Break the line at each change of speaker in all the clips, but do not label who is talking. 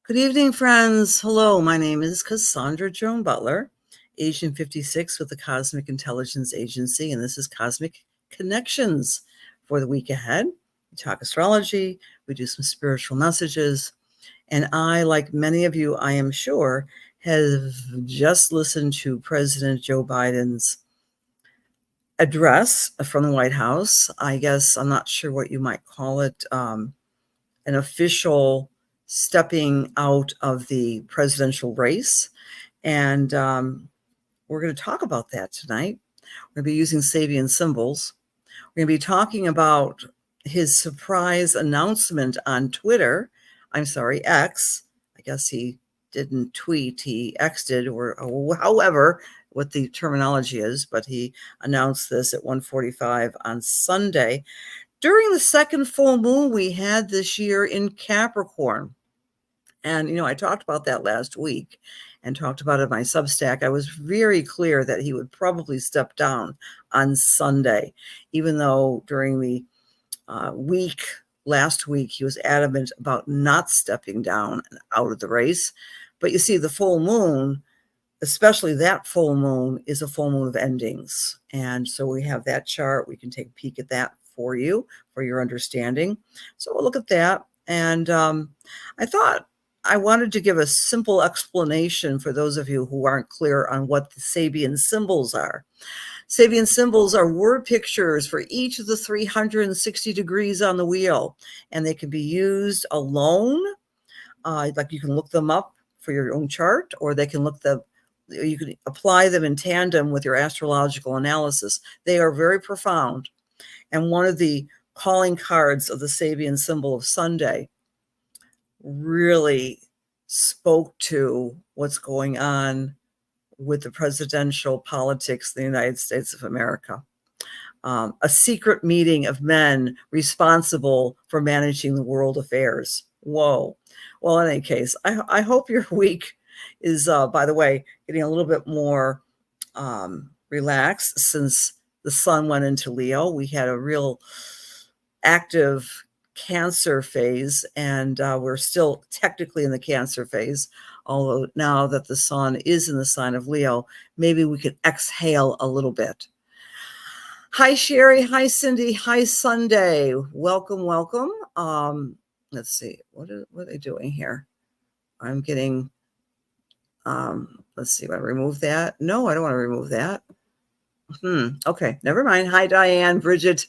Good evening, friends. Hello, my name is Cassandra Joan Butler, Agent 56 with the Cosmic Intelligence Agency, and this is Cosmic Connections for the week ahead. We talk astrology, we do some spiritual messages, and I, like many of you, I am sure, have just listened to President Joe Biden's address from the White House. I guess I'm not sure what you might call it, an official stepping out of the presidential race. And we're going to talk about that tonight. We're going to be using Sabian symbols. We're going to be talking about his surprise announcement on Twitter. I'm sorry, X. I guess he didn't tweet, he X'd or however what the terminology is, but he announced this at 1:45 on Sunday during the second full moon we had this year in Capricorn. And, I talked about that last week and talked about it in my Substack. I was very clear that he would probably step down on Sunday, even though during the last week, he was adamant about not stepping down and out of the race. But you see, the full moon, especially that full moon, is a full moon of endings. And so we have that chart. We can take a peek at that for you, for your understanding. So we'll look at that. And I thought I wanted to give a simple explanation for those of you who aren't clear on what the Sabian symbols are. Sabian symbols are word pictures for each of the 360 degrees on the wheel, and they can be used alone. Like you can look them up for your own chart, or you can apply them in tandem with your astrological analysis. They are very profound. And one of the calling cards of the Sabian symbol of Sunday really spoke to what's going on with the presidential politics in the United States of America. A secret meeting of men responsible for managing the world affairs. Whoa. Well, in any case, I hope your week is, by the way, getting a little bit more relaxed since the sun went into Leo. We had a real active Cancer phase, and we're still technically in the Cancer phase, although now that the sun is in the sign of Leo, maybe we could exhale a little bit. Hi, Sherry. Hi, Cindy. Hi, Sunday. Welcome, welcome. Let's see. What are they doing here? I'm getting, let's see. Want to remove that? No, I don't want to remove that. Okay, never mind. Hi, Diane, Bridget.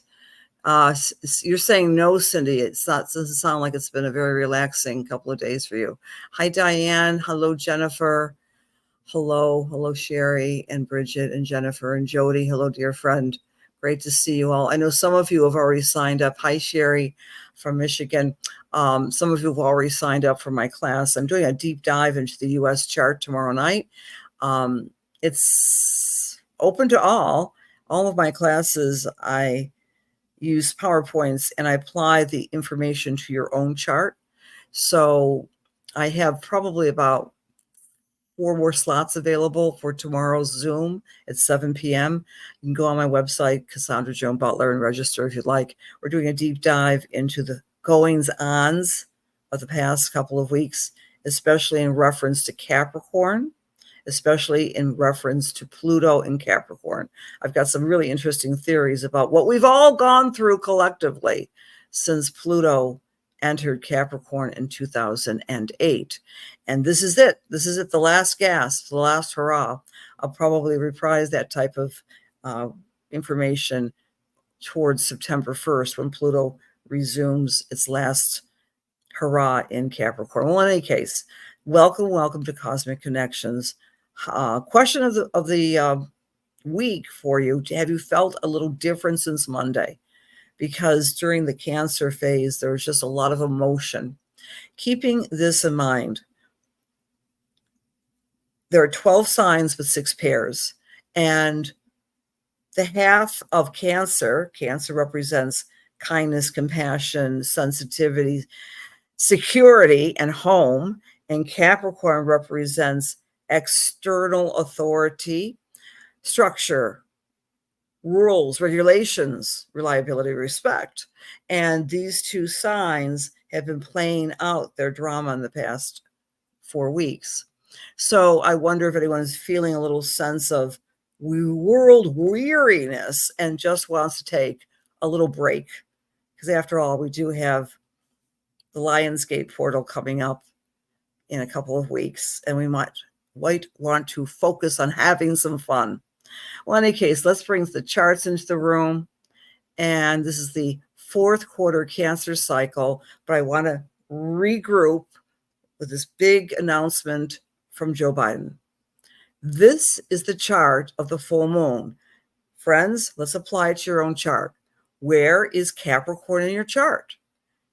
You're saying no, Cindy. It doesn't sound like it's been a very relaxing couple of days for you. Hi, Diane. Hello, Jennifer. Hello, Sherry and Bridget and Jennifer and Jody. Hello, dear friend. Great to see you all. I know some of you have already signed up. Hi, Sherry from Michigan. Some of you have already signed up for my class. I'm doing a deep dive into the U.S. chart tomorrow night. It's open to all. All of my classes, I use PowerPoints and I apply the information to your own chart. So I have probably about 4 more slots available for tomorrow's Zoom at 7 p.m. You can go on my website, Cassandra Joan Butler, and register if you'd like. We're doing a deep dive into the goings-ons of the past couple of weeks, especially in reference to Capricorn, especially in reference to Pluto in Capricorn. I've got some really interesting theories about what we've all gone through collectively since Pluto entered Capricorn in 2008. And this is it. This is it, the last gasp, the last hurrah. I'll probably reprise that type of information towards September 1st when Pluto resumes its last hurrah in Capricorn. Well, in any case, welcome to Cosmic Connections. Question of the week for you: have you felt a little different since Monday? Because during the Cancer phase, there was just a lot of emotion. Keeping this in mind, there are 12 signs with 6 pairs, and the half of Cancer represents kindness, compassion, sensitivity, security, and home, and Capricorn represents external authority, structure, rules, regulations, reliability, respect. And these 2 signs have been playing out their drama in the past 4 weeks. So I wonder if anyone's feeling a little sense of world weariness and just wants to take a little break. Because after all, we do have the Lionsgate portal coming up in a couple of weeks, and we might want to focus on having some fun. Well, in any case, let's bring the charts into the room. And this is the 4th quarter Cancer cycle, but I want to regroup with this big announcement from Joe Biden. This is the chart of the full moon. Friends, let's apply it to your own chart. Where is Capricorn in your chart?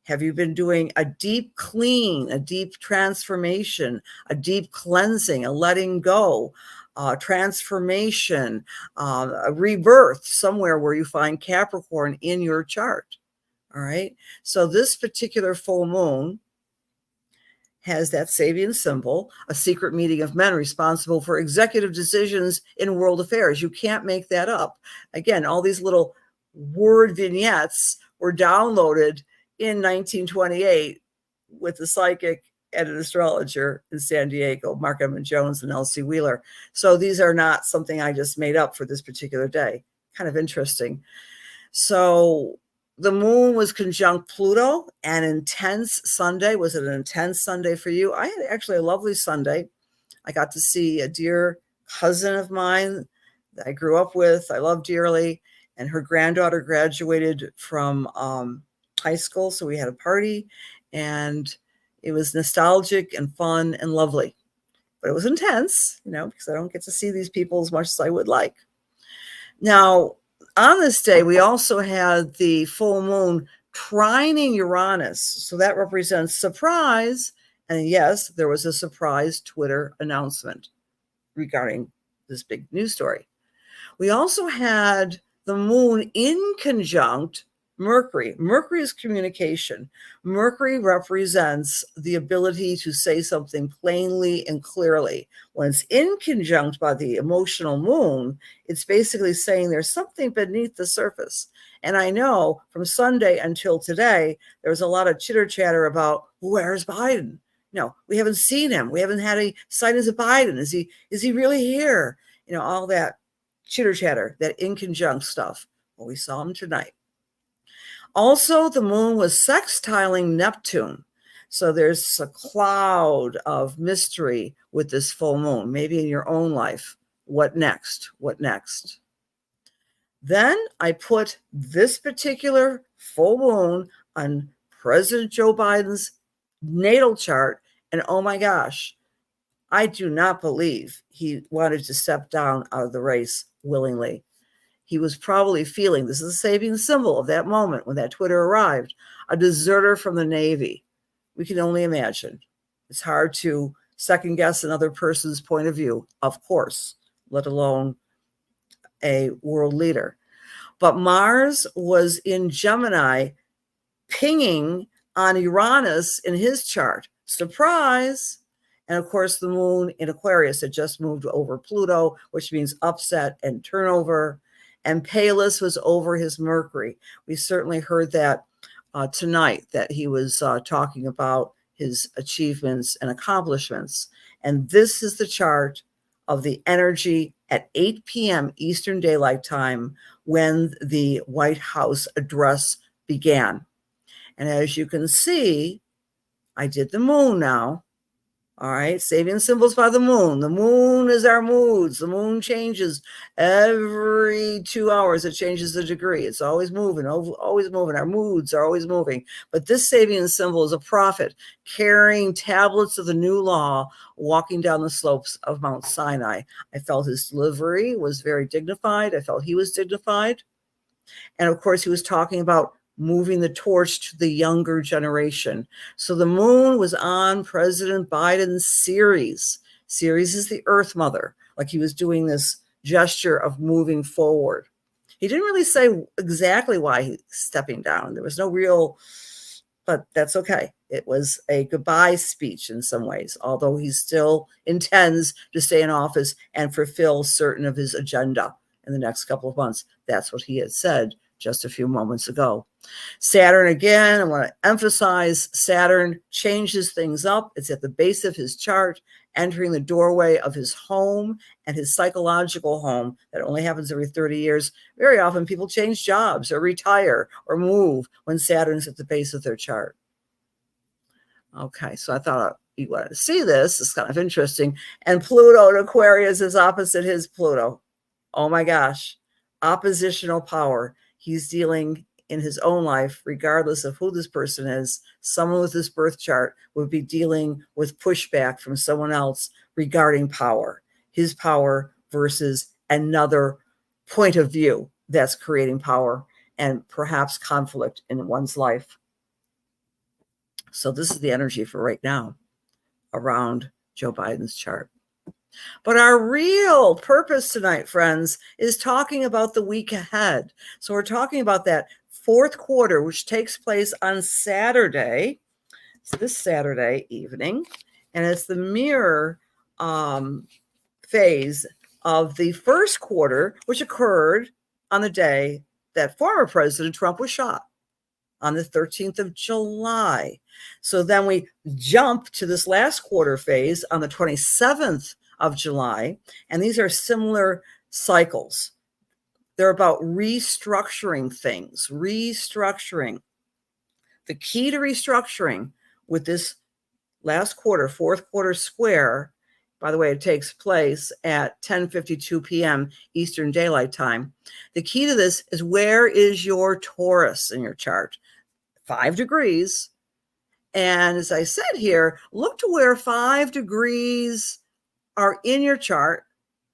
Have you been doing a deep clean, a deep transformation, a deep cleansing, a letting go, transformation, a rebirth somewhere where you find Capricorn in your chart? All right. So this particular full moon has that Sabian symbol, a secret meeting of men responsible for executive decisions in world affairs. You can't make that up. Again, all these little word vignettes were downloaded in 1928 with a psychic and an astrologer in San Diego, Mark Edmund Jones and Elsie Wheeler. So these are not something I just made up for this particular day. Kind of interesting. So the moon was conjunct Pluto, an intense Sunday. Was it an intense Sunday for you? I had actually a lovely Sunday. I got to see a dear cousin of mine that I grew up with, I love dearly, and her granddaughter graduated from high school. So we had a party, and it was nostalgic and fun and lovely. But it was intense, because I don't get to see these people as much as I would like. Now, on this day, we also had the full moon trining Uranus. So that represents surprise. And yes, there was a surprise Twitter announcement regarding this big news story. We also had the moon in conjunct Mercury. Mercury is communication. Mercury represents the ability to say something plainly and clearly. When it's in conjunct by the emotional moon, it's basically saying there's something beneath the surface. And I know from Sunday until today, there was a lot of chitter chatter about, where's Biden? No, we haven't seen him. We haven't had any sightings of Biden. Is he really here? All that chitter chatter, that in conjunct stuff. Well, we saw him tonight. Also, the moon was sextiling Neptune. So there's a cloud of mystery with this full moon, maybe in your own life. What next? What next? Then I put this particular full moon on President Joe Biden's natal chart. And oh my gosh, I do not believe he wanted to step down out of the race willingly. He was probably feeling, this is a Sabian symbol of that moment when that Twitter arrived, a deserter from the Navy. We can only imagine. It's hard to second guess another person's point of view, of course, let alone a world leader. But Mars was in Gemini, pinging on Uranus in his chart. Surprise! And of course, the moon in Aquarius had just moved over Pluto, which means upset and turnover. And Pallas was over his Mercury. We certainly heard that tonight, that he was talking about his achievements and accomplishments. And this is the chart of the energy at 8 p.m. Eastern Daylight Time when the White House address began. And as you can see, I did the moon now. All right, Sabian symbols by the moon. The moon is our moods. The moon changes every 2 hours. It changes the degree. It's always moving, always moving. Our moods are always moving. But this Sabian symbol is a prophet carrying tablets of the new law, walking down the slopes of Mount Sinai. I felt his delivery was very dignified. I felt he was dignified. And of course, he was talking about moving the torch to the younger generation. So the moon was on President Biden's Ceres. Ceres is the Earth Mother, like he was doing this gesture of moving forward. He didn't really say exactly why he's stepping down. There was no real, but that's okay. It was a goodbye speech in some ways, although he still intends to stay in office and fulfill certain of his agenda in the next couple of months. That's what he had said just a few moments ago. Saturn, again, I want to emphasize, Saturn changes things up. It's at the base of his chart, entering the doorway of his home and his psychological home. That only happens every 30 years. Very often people change jobs or retire or move when Saturn's at the base of their chart. Okay, so I thought you wanted to see this. It's kind of interesting. And Pluto in Aquarius is opposite his Pluto. Oh my gosh, oppositional power. He's dealing in his own life, regardless of who this person is. Someone with this birth chart would be dealing with pushback from someone else regarding power, his power versus another point of view that's creating power and perhaps conflict in one's life. So this is the energy for right now around Joe Biden's chart. But our real purpose tonight, friends, is talking about the week ahead. So we're talking about that fourth quarter, which takes place on Saturday. So this Saturday evening. And it's the mirror phase of the first quarter, which occurred on the day that former President Trump was shot, on the 13th of July. So then we jump to this last quarter phase on the 27th of July. And these are similar cycles. They're about restructuring things, restructuring. The key to restructuring with this last quarter, fourth quarter square, by the way, it takes place at 10:52 p.m. Eastern Daylight Time. The key to this is, where is your Taurus in your chart? 5 degrees. And as I said here, look to where 5 degrees are in your chart,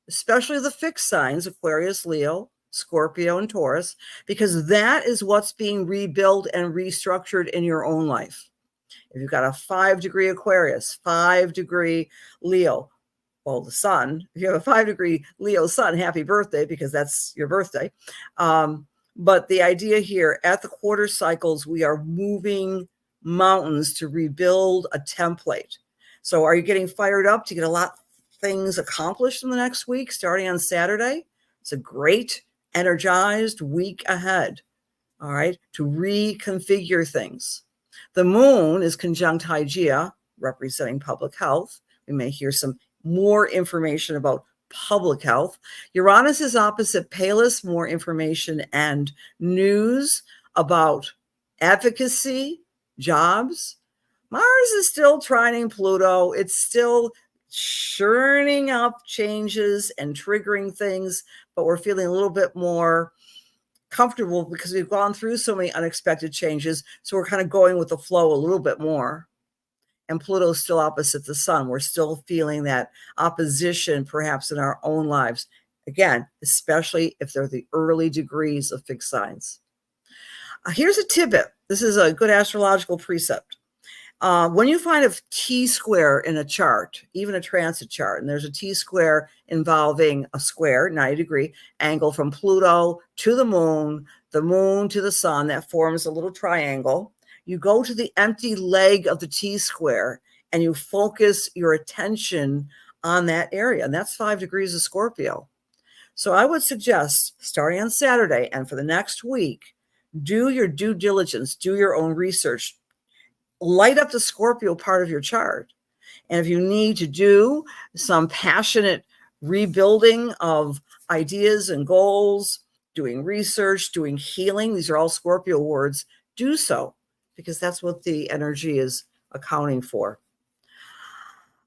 especially the fixed signs, Aquarius, Leo, Scorpio, and Taurus, because that is what's being rebuilt and restructured in your own life. If you've got a 5-degree Aquarius, 5-degree Leo, well, the sun, if you have a 5-degree Leo sun, happy birthday, because that's your birthday. But the idea here, at the quarter cycles, we are moving mountains to rebuild a template. So are you getting fired up to get a lot of things accomplished in the next week, starting on Saturday? It's a great, energized week ahead, all right, to reconfigure things. The moon is conjunct Hygeia, representing public health. We may hear some more information about public health. Uranus is opposite Pallas, more information and news about advocacy, jobs. Mars is still trining Pluto. It's still churning up changes and triggering things, but we're feeling a little bit more comfortable because we've gone through so many unexpected changes. So we're kind of going with the flow a little bit more. And Pluto's still opposite the sun. We're still feeling that opposition, perhaps in our own lives. Again, especially if they're the early degrees of fixed signs. Here's a tidbit. This is a good astrological precept. When you find a T-square in a chart, even a transit chart, and there's a T-square involving a square, 90-degree angle from Pluto to the moon to the sun, that forms a little triangle. You go to the empty leg of the T-square and you focus your attention on that area. And that's 5 degrees of Scorpio. So I would suggest, starting on Saturday and for the next week, do your due diligence, do your own research, light up the Scorpio part of your chart. And if you need to do some passionate rebuilding of ideas and goals, doing research, doing healing, these are all Scorpio words, do so, because that's what the energy is accounting for.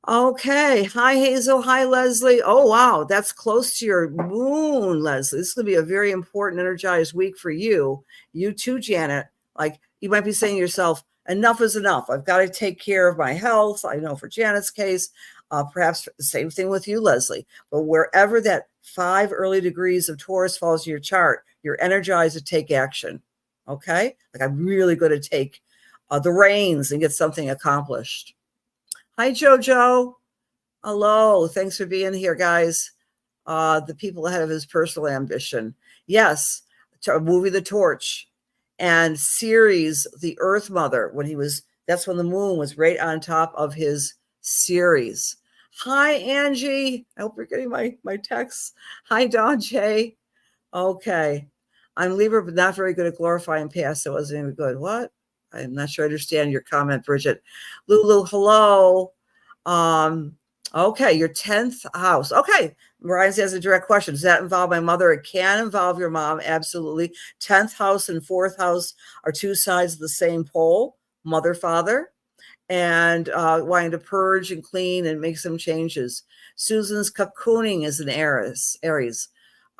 Okay. Hi, Hazel. Hi, Leslie. Oh, wow. That's close to your moon, Leslie. This is going to be a very important, energized week for you. You too, Janet. Like, you might be saying to yourself, enough is enough. I've got to take care of my health. I know for Janet's case, perhaps the same thing with you, Leslie. But wherever that 5 early degrees of Taurus falls in your chart, you're energized to take action. Okay? Like, I'm really going to take the reins and get something accomplished. Hi, Jojo. Hello. Thanks for being here, guys. The people ahead of his personal ambition. Yes, movie The Torch. And Ceres, the Earth Mother, that's when the moon was right on top of his Ceres. Hi, Angie. I hope you're getting my texts. Hi, Don J. Okay. I'm Libra, but not very good at glorifying past. It wasn't even good. What? I'm not sure I understand your comment, Bridget. Lulu, hello. Okay, your 10th house. Okay, Verizon has a direct question. Does that involve my mother? It can involve your mom, absolutely. 10th house and 4th house are two sides of the same pole, mother, father, and wanting to purge and clean and make some changes. Susan's cocooning is an Aries.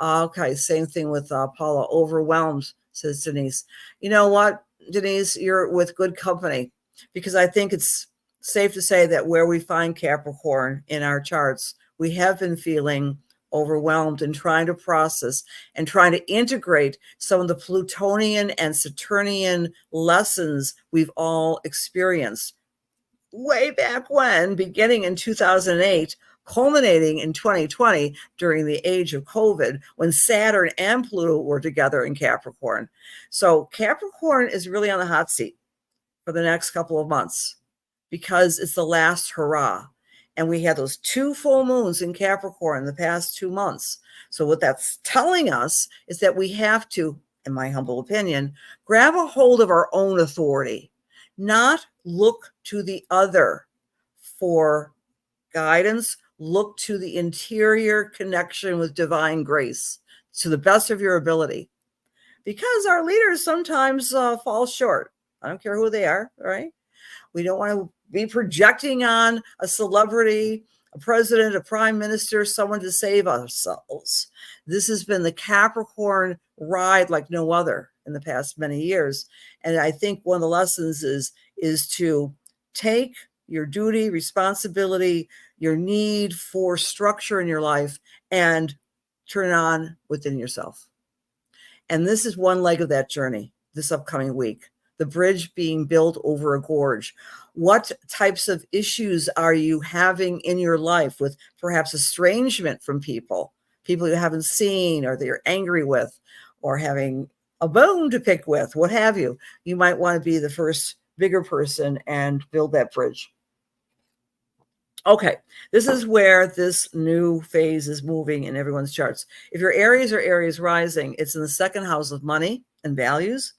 Okay, same thing with Paula. Overwhelmed, says Denise. You know what, Denise? You're with good company, because I think it's safe to say that where we find Capricorn in our charts, we have been feeling overwhelmed and trying to process and trying to integrate some of the Plutonian and Saturnian lessons we've all experienced way back when, beginning in 2008, culminating in 2020 during the age of COVID, when Saturn and Pluto were together in Capricorn. So Capricorn is really on the hot seat for the next couple of months because it's the last hurrah. And we had those 2 full moons in Capricorn in the past 2 months. So what that's telling us is that we have to, in my humble opinion, grab a hold of our own authority, not look to the other for guidance. Look to the interior connection with divine grace to the best of your ability, because our leaders sometimes fall short. I don't care who they are, right? We don't want to be projecting on a celebrity, a president, a prime minister, someone to save ourselves. This has been the Capricorn ride like no other in the past many years. And I think one of the lessons is to take your duty, responsibility, your need for structure in your life, and turn it on within yourself. And this is one leg of that journey this upcoming week, the bridge being built over a gorge. What types of issues are you having in your life with perhaps estrangement from people you haven't seen or that you're angry with, or having a bone to pick with, what have you? You might want to be the first bigger person and build that bridge. Okay, this is where this new phase is moving in everyone's charts. If your Aries or Aries rising, it's in the 2nd house of money and values.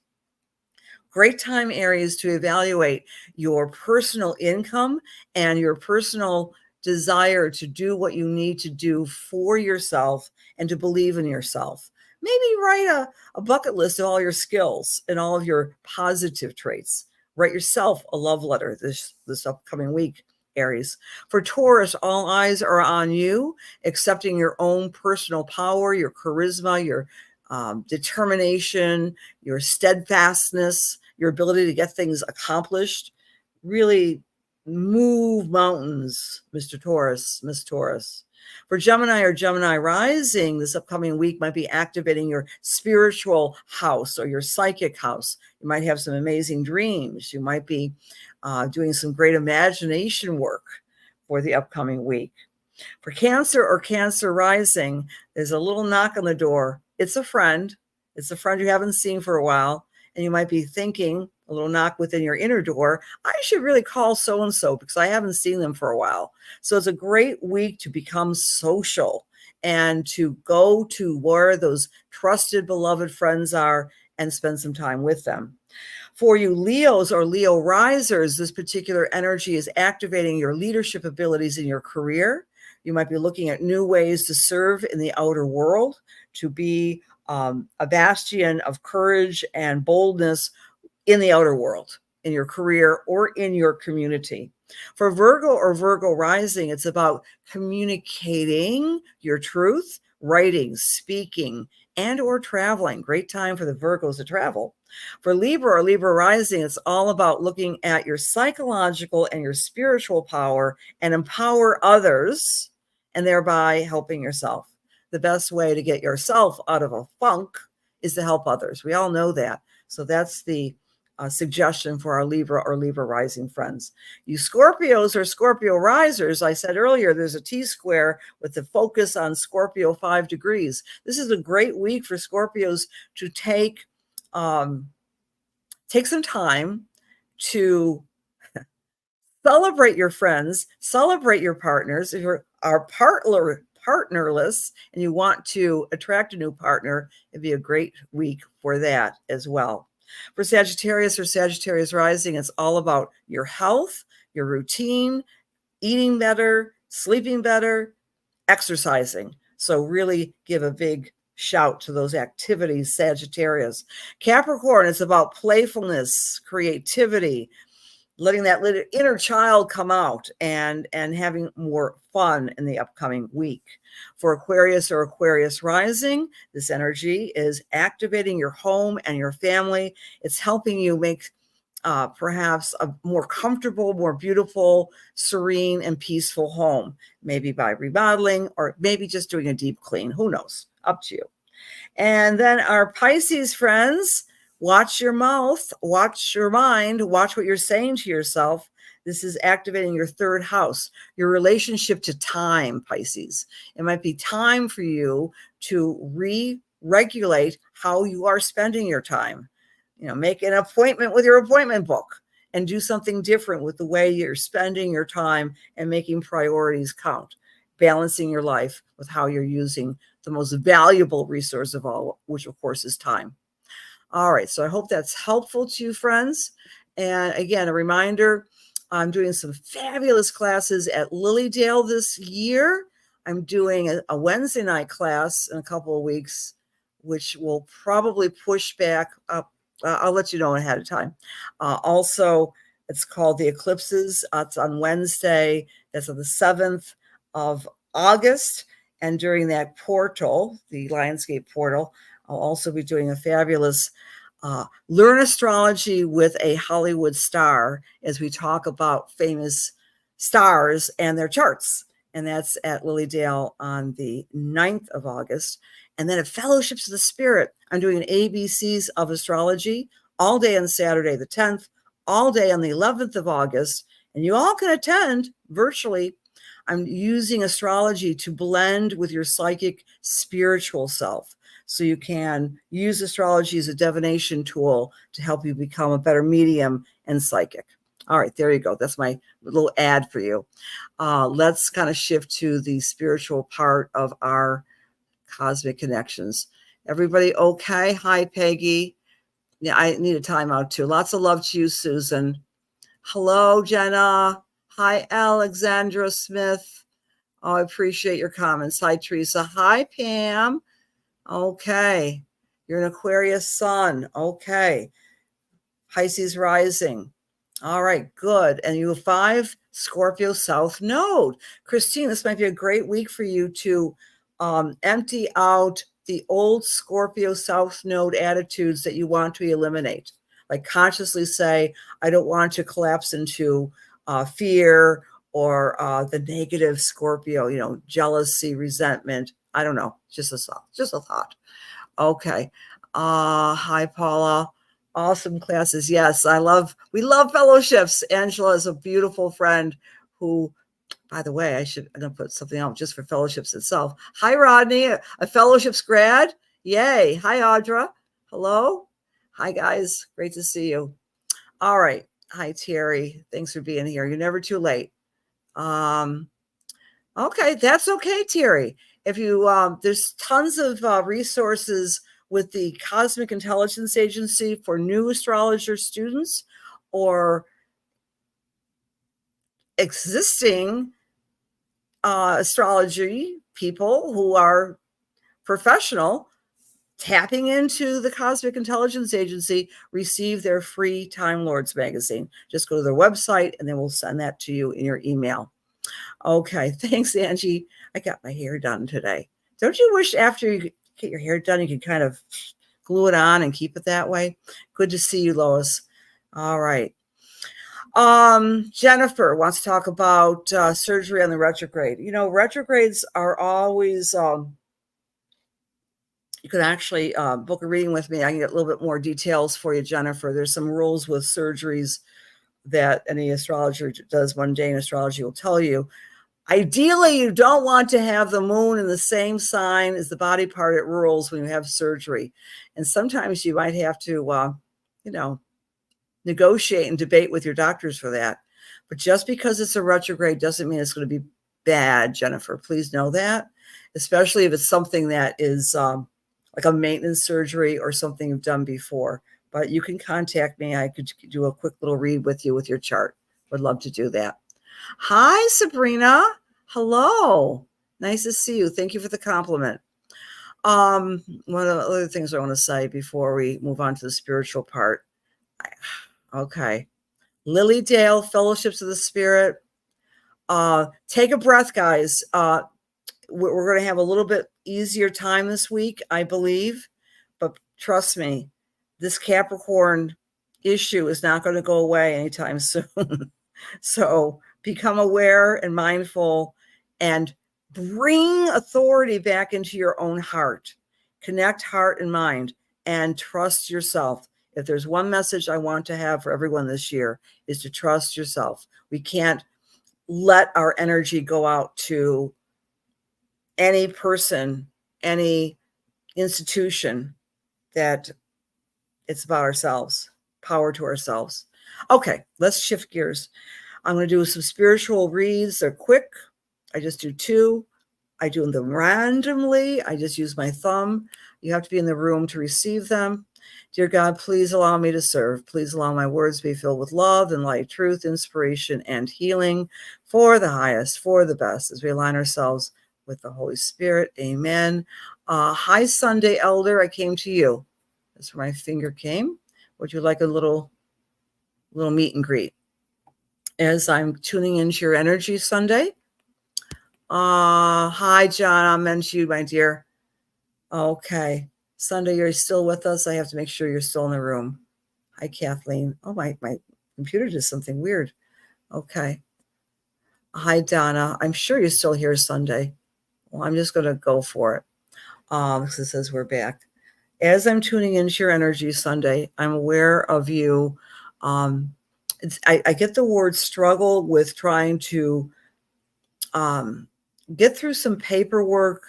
Great time, Aries, to evaluate your personal income and your personal desire to do what you need to do for yourself and to believe in yourself. Maybe write a bucket list of all your skills and all of your positive traits. Write yourself a love letter this upcoming week, Aries. For Taurus, all eyes are on you, accepting your own personal power, your charisma, your determination, your steadfastness, your ability to get things accomplished. Really move mountains, Mr. Taurus, Miss Taurus. For Gemini or Gemini rising, this upcoming week might be activating your spiritual house or your psychic house. You might have some amazing dreams. You might be doing some great imagination work for the upcoming week. For Cancer or Cancer rising, there's a little knock on the door. It's a friend. It's a friend you haven't seen for a while. And you might be thinking, a little knock within your inner door, I should really call so-and-so because I haven't seen them for a while. So it's a great week to become social and to go to where those trusted, beloved friends are and spend some time with them. For you Leos or Leo risers, this particular energy is activating your leadership abilities in your career. You might be looking at new ways to serve in the outer world, to be a bastion of courage and boldness in the outer world, in your career or in your community. For Virgo or Virgo rising, it's about communicating your truth, writing, speaking, and or traveling. Great time for the Virgos to travel. For Libra or Libra rising, it's all about looking at your psychological and your spiritual power and empower others, and thereby helping yourself. The best way to get yourself out of a funk is to help others. We all know that. So that's the suggestion for our Libra or Libra rising friends. You Scorpios or Scorpio risers, I said earlier, there's a T-square with the focus on Scorpio 5 degrees. This is a great week for Scorpios to take some time to celebrate your friends, celebrate your partners. If you're our partnerless and you want to attract a new partner, it'd be a great week for that as well. For Sagittarius or Sagittarius rising, it's all about your health, your routine, eating better, sleeping better, exercising. So really give a big shout to those activities, Sagittarius. Capricorn, it's about playfulness, creativity, letting that little inner child come out and having more fun in the upcoming week. For Aquarius or Aquarius rising, this energy is activating your home and your family. It's helping you make perhaps a more comfortable, more beautiful, serene, and peaceful home, maybe by remodeling or maybe just doing a deep clean. Who knows? Up to you. And then our Pisces friends, watch your mouth, watch your mind, watch what you're saying to yourself. This is activating your third house, your relationship to time, Pisces. It might be time for you to re-regulate how you are spending your time. Make an appointment with your appointment book and do something different with the way you're spending your time and making priorities count, balancing your life with how you're using the most valuable resource of all, which of course is time. All right, so I hope that's helpful to you, friends. And again, a reminder, I'm doing some fabulous classes at Lilydale this year. I'm doing a Wednesday night class in a couple of weeks, which will probably push back up. I'll let you know ahead of time. Also, it's called The Eclipses. It's on Wednesday. That's on the 7th of August. And during that portal, the Lionsgate portal, I'll also be doing a fabulous Learn Astrology with a Hollywood Star as we talk about famous stars and their charts. And that's at Lilydale on the 9th of August. And then at Fellowships of the Spirit, I'm doing an ABCs of Astrology all day on Saturday the 10th, all day on the 11th of August. And you all can attend virtually. I'm using astrology to blend with your psychic spiritual self. So you can use astrology as a divination tool to help you become a better medium and psychic. All right, there you go. That's my little ad for you. Let's kind of shift to the spiritual part of our cosmic connections. Everybody okay? Hi, Peggy. Yeah, I need a timeout too. Lots of love to you, Susan. Hello, Jenna. Hi, Alexandra Smith. Oh, I appreciate your comments. Hi, Teresa. Hi, Pam. Okay. You're an Aquarius sun. Okay. Pisces rising. All right, good. And you have 5 Scorpio South Node. Christine, this might be a great week for you to empty out the old Scorpio South Node attitudes that you want to eliminate. Like consciously say, I don't want to collapse into fear or the negative Scorpio, jealousy, resentment. I don't know. Just a thought. Okay. Hi, Paula. Awesome classes. Yes, we love fellowships. Angela is a beautiful friend who, by the way, I'm going to put something out just for fellowships itself. Hi, Rodney, a fellowships grad. Yay. Hi, Audra. Hello. Hi, guys. Great to see you. All right. Hi, Terry. Thanks for being here. You're never too late. Okay, that's okay, Terry. If you, there's tons of resources with the Cosmic Intelligence Agency for new astrologer students or existing astrology people who are professional. Tapping into the Cosmic Intelligence Agency, receive their free Time Lords magazine. Just go to their website and then we'll send that to you in your email. Okay, thanks, Angie. I got my hair done today. Don't you wish after you get your hair done, you could kind of glue it on and keep it that way? Good to see you, Lois. All right. Jennifer wants to talk about surgery on the retrograde. Retrogrades are always... you can actually book a reading with me. I can get a little bit more details for you, Jennifer. There's some rules with surgeries that any astrologer does one day in astrology will tell you. Ideally, you don't want to have the moon in the same sign as the body part it rules when you have surgery. And sometimes you might have to, negotiate and debate with your doctors for that. But just because it's a retrograde doesn't mean it's going to be bad, Jennifer. Please know that, especially if it's something that is like a maintenance surgery or something you've done before. But you can contact me. I could do a quick little read with you with your chart. Would love to do that. Hi, Sabrina. Hello. Nice to see you. Thank you for the compliment. One of the other things I want to say before we move on to the spiritual part. Okay. Lily Dale, Fellowships of the Spirit. Take a breath, guys. We're going to have a little bit easier time this week, I believe. But trust me, this Capricorn issue is not going to go away anytime soon. So become aware and mindful and bring authority back into your own heart. Connect heart and mind and trust yourself. If there's one message I want to have for everyone this year, is to trust yourself. We can't let our energy go out to any person, any institution, that it's about ourselves, power to ourselves. Okay, let's shift gears. I'm going to do some spiritual reads. They're quick. I just do 2. I do them randomly. I just use my thumb. You have to be in the room to receive them. Dear God, please allow me to serve. Please allow my words to be filled with love and light, truth, inspiration, and healing for the highest, for the best, as we align ourselves with the Holy Spirit. Amen. Hi, Sunday Elder. I came to you. That's where my finger came. Would you like a little meet and greet? As I'm tuning into your energy, Sunday. Hi, John. I'll mention you, my dear. Okay. Sunday, you're still with us. I have to make sure you're still in the room. Hi, Kathleen. Oh, my computer did something weird. Okay. Hi, Donna. I'm sure you're still here Sunday. Well, I'm just going to go for it. Because it says we're back. As I'm tuning into your energy Sunday, I'm aware of you. I get the word struggle with trying to get through some paperwork.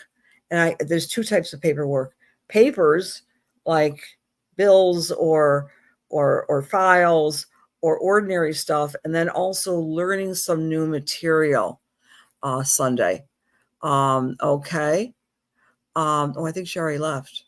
And there's 2 types of paperwork. Papers like bills or files or ordinary stuff, and then also learning some new material Sunday. Okay. Oh, I think she already left.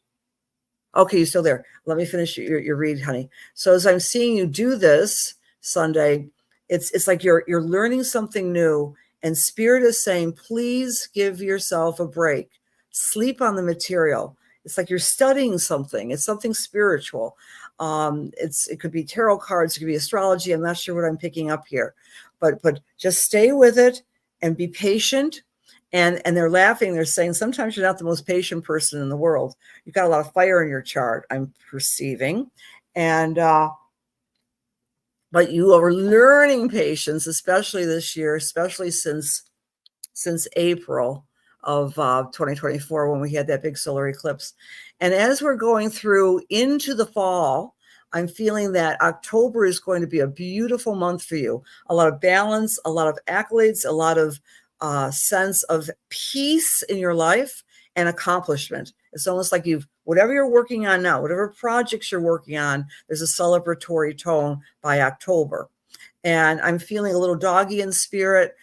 Okay, you're still there. Let me finish your read, honey. So as I'm seeing you do this Sunday, it's like you're learning something new, and Spirit is saying, please give yourself a break. Sleep on the material. It's like you're studying something. It's something spiritual. It could be tarot cards. It could be astrology. I'm not sure what I'm picking up here, but just stay with it and be patient. And they're laughing. They're saying, sometimes you're not the most patient person in the world. You've got a lot of fire in your chart, I'm perceiving. And, but you are learning patience, especially this year, especially since April of 2024, when we had that big solar eclipse. And as we're going through into the fall, I'm feeling that October is going to be a beautiful month for you. A lot of balance, a lot of accolades, a lot of sense of peace in your life and accomplishment. It's almost like whatever you're working on now, whatever projects you're working on, there's a celebratory tone by October. And I'm feeling a little doggy in spirit.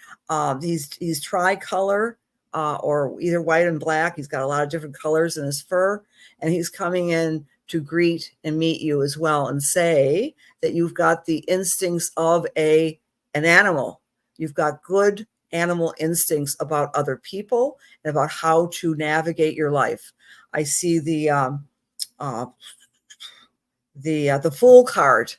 He's tricolor, or either white and black. He's got a lot of different colors in his fur, and he's coming in to greet and meet you as well, and say that you've got the instincts of an animal. You've got good animal instincts about other people and about how to navigate your life. I see the Fool card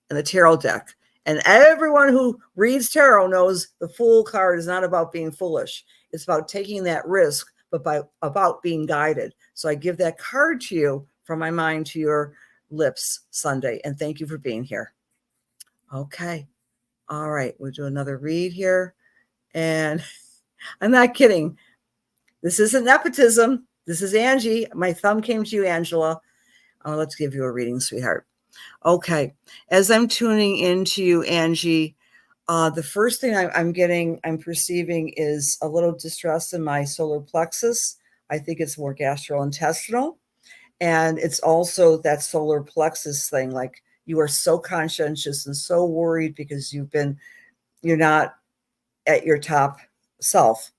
in the tarot deck. And everyone who reads tarot knows the Fool card is not about being foolish. It's about taking that risk, but about being guided. So I give that card to you from my mind to your lips Sunday. And thank you for being here. Okay. All right. We'll do another read here. And I'm not kidding. This isn't nepotism. This is Angie. My thumb came to you, Angela. Let's give you a reading, sweetheart. Okay. As I'm tuning into you, Angie, the first thing I'm perceiving is a little distress in my solar plexus. I think it's more gastrointestinal. And it's also that solar plexus thing. Like, you are so conscientious and so worried because you're not at your top self.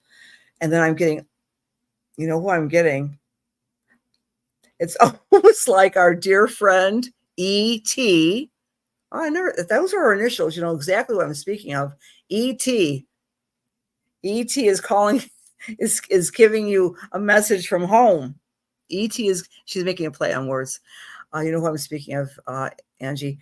And then I'm getting, you know who I'm getting? It's almost like our dear friend E.T. Oh, I never, those are her initials. You know exactly what I'm speaking of. E.T. E.T. is calling, is giving you a message from home. E.T. is, she's making a play on words. You know who I'm speaking of, Angie.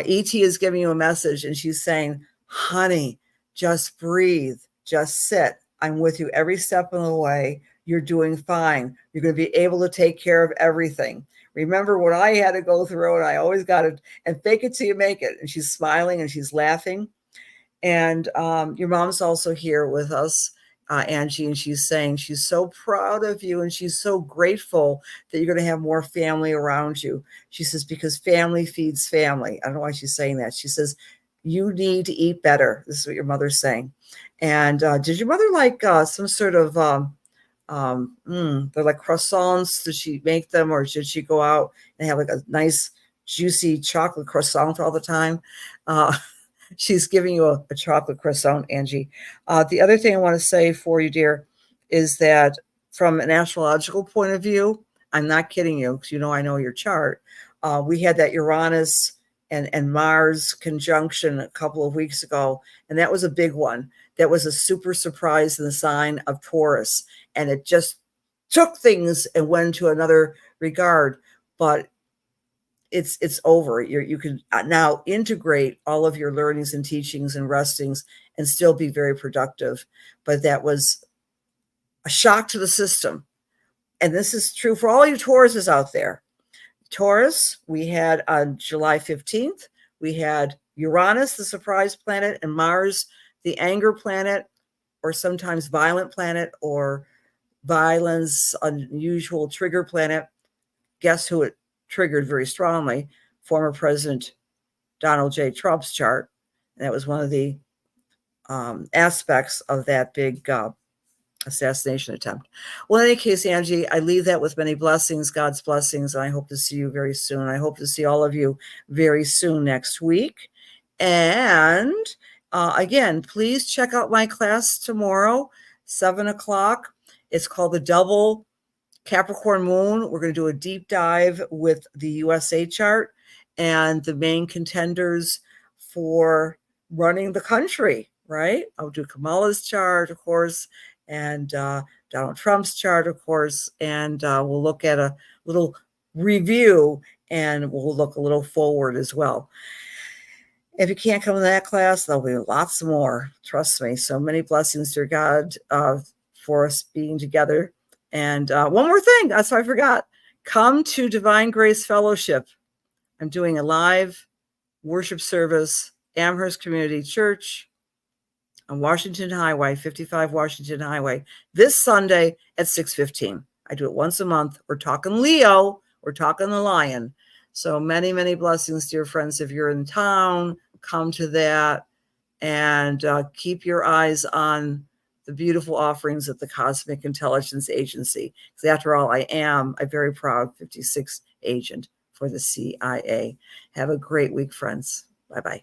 E.T. is giving you a message, and she's saying, honey, just breathe, just sit. I'm with you every step of the way. You're doing fine. You're going to be able to take care of everything. Remember what I had to go through, and I always got it, and fake it till you make it. And she's smiling and she's laughing. And your mom's also here with us, Angie, and she's saying she's so proud of you and she's so grateful that you're going to have more family around you. She says, because family feeds family. I don't know why she's saying that. She says, you need to eat better. This is what your mother's saying. And did your mother like some sort of, they're like croissants? Did she make them, or did she go out and have like a nice, juicy chocolate croissant all the time? She's giving you a chocolate croissant, Angie. The other thing I want to say for you, dear, is that from an astrological point of view, I'm not kidding you, because you know I know your chart. We had that Uranus and Mars conjunction a couple of weeks ago, and that was a big one. That was a super surprise in the sign of Taurus, and it just took things and went to another regard. But it's over. You can now integrate all of your learnings and teachings and restings and still be very productive. But that was a shock to the system. And this is true for all you Tauruses out there. Taurus, we had on July 15th, we had Uranus, the surprise planet, and Mars, the anger planet, or sometimes violent planet, or violence, unusual trigger planet. Guess who it triggered very strongly? Former President Donald J. Trump's chart. And that was one of the aspects of that big assassination attempt. Well, in any case, Angie, I leave that with many blessings, God's blessings, and I hope to see you very soon. I hope to see all of you very soon next week. And again, please check out my class tomorrow, 7 o'clock. It's called the Double Capricorn Moon. We're going to do a deep dive with the USA chart and the main contenders for running the country, right? I'll do Kamala's chart, of course, and Donald Trump's chart, of course, and we'll look at a little review, and we'll look a little forward as well. If you can't come to that class, there'll be lots more. Trust me. So many blessings, dear God, for us being together. And one more thing, that's what I forgot. Come to Divine Grace Fellowship. I'm doing a live worship service, Amherst Community Church on Washington Highway, 55 Washington Highway, this Sunday at 6:15. I do it once a month. We're talking Leo. We're talking the lion. So many, many blessings, dear friends. If you're in town, come to that, and keep your eyes on the beautiful offerings of the Cosmic Intelligence Agency. Because after all, I am a very proud 56 agent for the CIA. Have a great week, friends. Bye-bye.